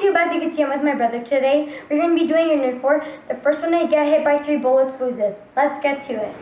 YouTube, as you can see, I'm with my brother today. We're going to be doing a Nerf War. The first one to get hit by 3 bullets loses. Let's get to it.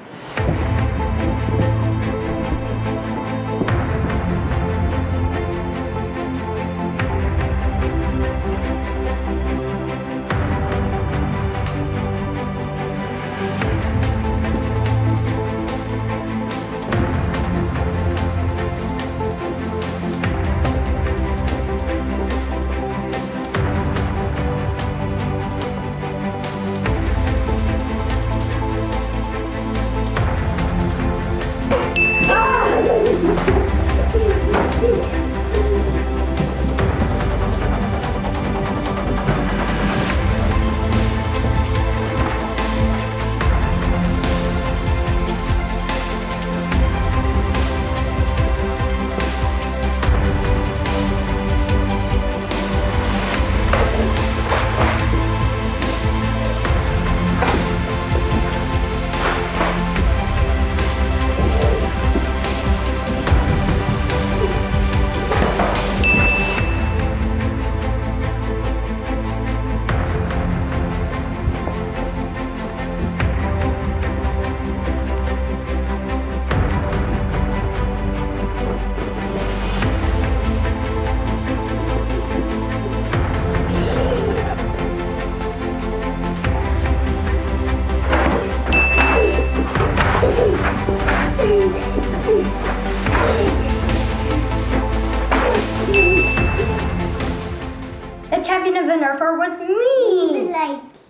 The champion of the Nerf War was me!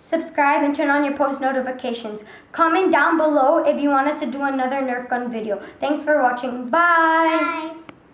Subscribe and turn on your post notifications. Comment down below if you want us to do another Nerf gun video. Thanks for watching. Bye!